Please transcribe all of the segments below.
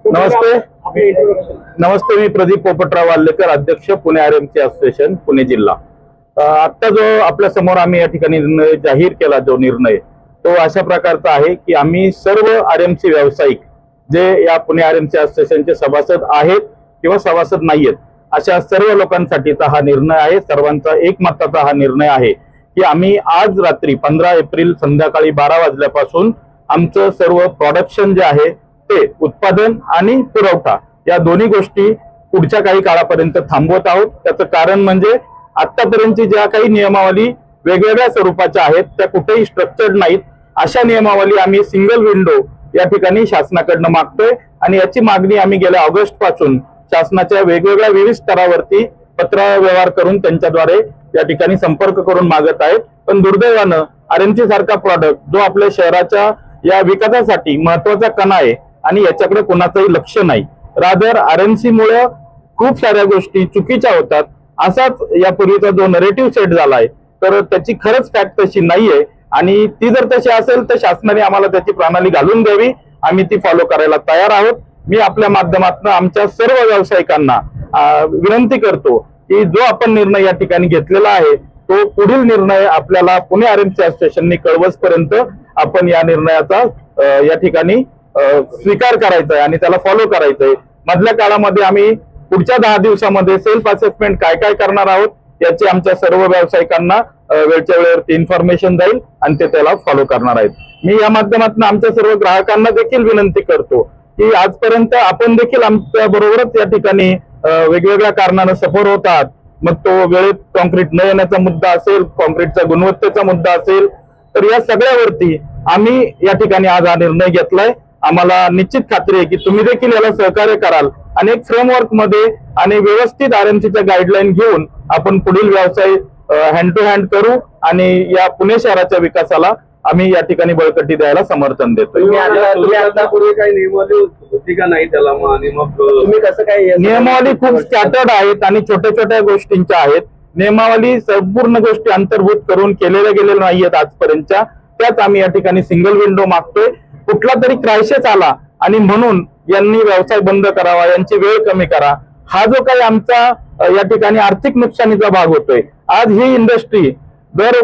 नमस्ते नमस्ते, मी प्रदीप पोपटराव वाल्लेकर, अध्यक्ष Pune RMC association Pune जिल्हा। आता जो आपल्या समोर आम्ही या ठिकाणी निर्णय जाहीर केला, जो निर्णय तो अशा प्रकारचा आहे की आम्ही सर्व आरएमसी व्यावसायिक जे या पुणे आरएमसी असोसिएशनचे सभासद आहेत किंवा सभासद नाहीयेत अशा सर्व लोकांसाठीचा हा निर्णय आहे। सर्वांचा एकमताचा हा निर्णय आहे की आम्ही आज रात्री 15 एप्रिल संध्याकाळी 12 वाजल्यापासून आमचं सर्व प्रोडक्शन जे आहे ते उत्पादन आणि पुरवठा या दोन्ही गोष्टी पुढच्या काही काळापर्यंत थांबवत आहोत। त्याचं कारण म्हणजे आतापर्यंतची ज्या काही नियमावली वेगवेगळ्या स्वरूपाच्या आहेत त्या कुठेही स्ट्रक्चर्ड नाहीत। अशा नियमावली आम्ही सिंगल विंडो या ठिकाणी शासनाकडनं मागतोय आणि याची मागणी आम्ही गेल्या ऑगस्ट पासून शासनाच्या वेगवेगळ्या विविध स्तरावरती पत्र व्यवहार करून त्यांच्याद्वारे या ठिकाणी संपर्क करून मागत आहेत। पण दुर्दैवानं आरएमसी सारखा प्रॉडक्ट जो आपल्या शहराच्या या विकासासाठी महत्वाचा कणा आहे आणि याच्याकडे कोणाचंही लक्ष नाही। रादर आरएमसी मुळे खूप साऱ्या गोष्टी चुकीच्या होतात असाच यापूर्वीचा जो नरेटिव्ह सेट झालाय, तर त्याची खरंच फॅक्ट तशी नाहीये आणि ती जर तशी असेल तर शासनाने आम्हाला त्याची प्रणाली घालून द्यावी, आम्ही ती फॉलो करायला तयार आहोत। मी आपल्या माध्यमातून आमच्या सर्व व्यावसायिकांना विनंती करतो की जो आपण निर्णय या ठिकाणी घेतलेला आहे तो पुढील निर्णय आपल्याला पुणे आरएमसी असोसिएशनने कळवसपर्यंत आपण या निर्णयाचा या ठिकाणी स्वीकार करायचा आहे आणि त्याला फॉलो करायचंय। मधल्या काळामध्ये आम्ही पुढच्या 10 दिवसामध्ये सेल्फ असेसमेंट काय काय करणार आहोत याची आमच्या सर्व व्यावसायिकांना वेळच्या वेळेवरती इन्फॉर्मेशन जाईल आणि ते त्याला फॉलो करणार आहेत। मी या माध्यमातून आमच्या सर्व ग्राहकांना देखील विनंती करतो की आजपर्यंत आपण देखील आमच्या बरोबरच या ठिकाणी वेगवेगळ्या कारणाने सफर होतात। मग तो वेळेत कॉन्क्रीट न येण्याचा मुद्दा असेल, कॉन्क्रीटच्या गुणवत्तेचा मुद्दा असेल, तर या सगळ्यावरती आम्ही या ठिकाणी आज हा निर्णय घेतलाय। आम्हाला निश्चित खात्री आहे की तुम्ही देखील याला सहकार्य कराल आणि एक फ्रेमवर्क मध्ये आणि व्यवस्थित आरएमसीच्या गाईडलाईन घेऊन आपण पुढील व्यवसाय हँड टू हँड करू आणि या पुणे शहराच्या विकासाला आम्ही या ठिकाणी बळकटी द्यायला समर्थन देतो। नियमावली खूप स्कॅटर्ड आहेत आणि छोट्या छोट्या गोष्टींच्या आहेत। नियमावली संपूर्ण गोष्टी अंतर्भूत करून केलेल्या गेलेल्या नाहीयेत आजपर्यंतच्या, त्याच आम्ही या ठिकाणी सिंगल विंडो मागतोय। कुठला तरी क्रायसिस आला आणि म्हणून यांनी व्यवसाय बंद करावा, यांची वेळ कमी करा, हा जो काही आमचा या ठिकाणी आर्थिक नुकसानीचा भाग होतोय। आज ही इंडस्ट्री दर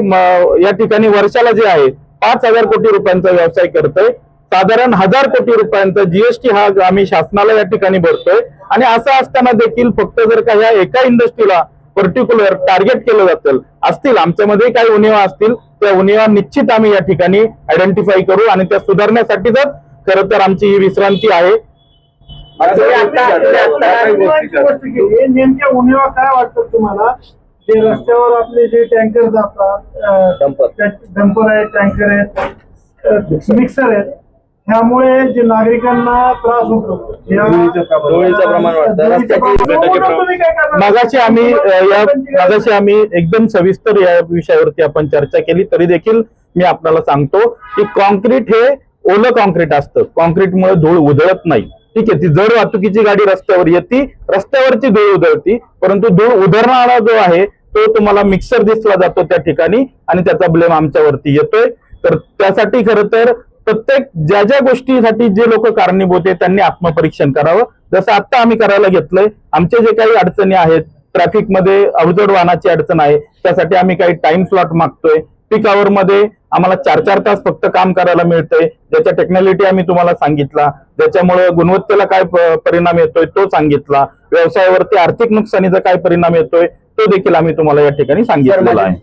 या ठिकाणी वर्षाला जे आहे 5,000 कोटी रुपयांचा व्यवसाय करतोय, साधारण 1,000 कोटी रुपयांचा जीएसटी हा आम्ही शासनाला या ठिकाणी भरतोय आणि असं असताना देखील फक्त जर का ह्या एका इंडस्ट्रीला पर्टिक्युलर टार्गेट केलं जातं असतील, आमच्यामध्ये काही उणिवा असतील, त्या उणिवा निश्चित आम्ही या ठिकाणी आयडेंटिफाई करू आणि त्या सुधारण्यासाठीच खरं तर आमची ही विश्रांती आहे। नेमक्या उणिवा काय वाटतं तुम्हाला? जे रस्त्यावर आपले जे टँकर जातात, डंपर आहेत, टँकर आहेत, मिक्सर आहेत, त्यामुळे जे नागरिकांना त्रास होतो, प्रमाण मागाशी आम्ही एकदम सविस्तर या विषयावरती आपण चर्चा केली, तरी देखील मी आपल्याला सांगतो की कॉन्क्रीट हे ओलं कॉन्क्रीट असतं, कॉन्क्रीटमुळे धूळ उधळत नाही। ठीक आहे, ती जड वाहतुकीची गाडी रस्त्यावर येते, रस्त्यावरची धूळ उधळती, परंतु धूळ उधळणारा जो आहे तो तुम्हाला मिक्सर दिसला जातो त्या ठिकाणी आणि त्याचा ब्लेम आमच्यावरती येतोय। तर त्यासाठी खरं तर प्रत्येक ज्या ज्या गोष्टीसाठी जे लोक कारणीभूत आहेत त्यांनी आत्मपरीक्षण करावं, जसं आता आम्ही करायला घेतलंय। आमचे जे काही अडचणी आहेत, ट्रॅफिक मध्ये अवजड वाहनाची अडचण आहे, त्यासाठी आम्ही काही टाइम स्लॉट मागतोय। पीक आवर मध्ये आम्हाला 4-4 तास फक्त काम करायला मिळतंय, ज्याच्या टेक्नॉलिटी आम्ही तुम्हाला सांगितला, ज्याच्यामुळे गुणवत्तेला काय परिणाम येतोय तो सांगितला, व्यवसायावरती आर्थिक नुकसानीचा काय परिणाम येतोय तो देखील आम्ही तुम्हाला या ठिकाणी सांगितलेला आहे।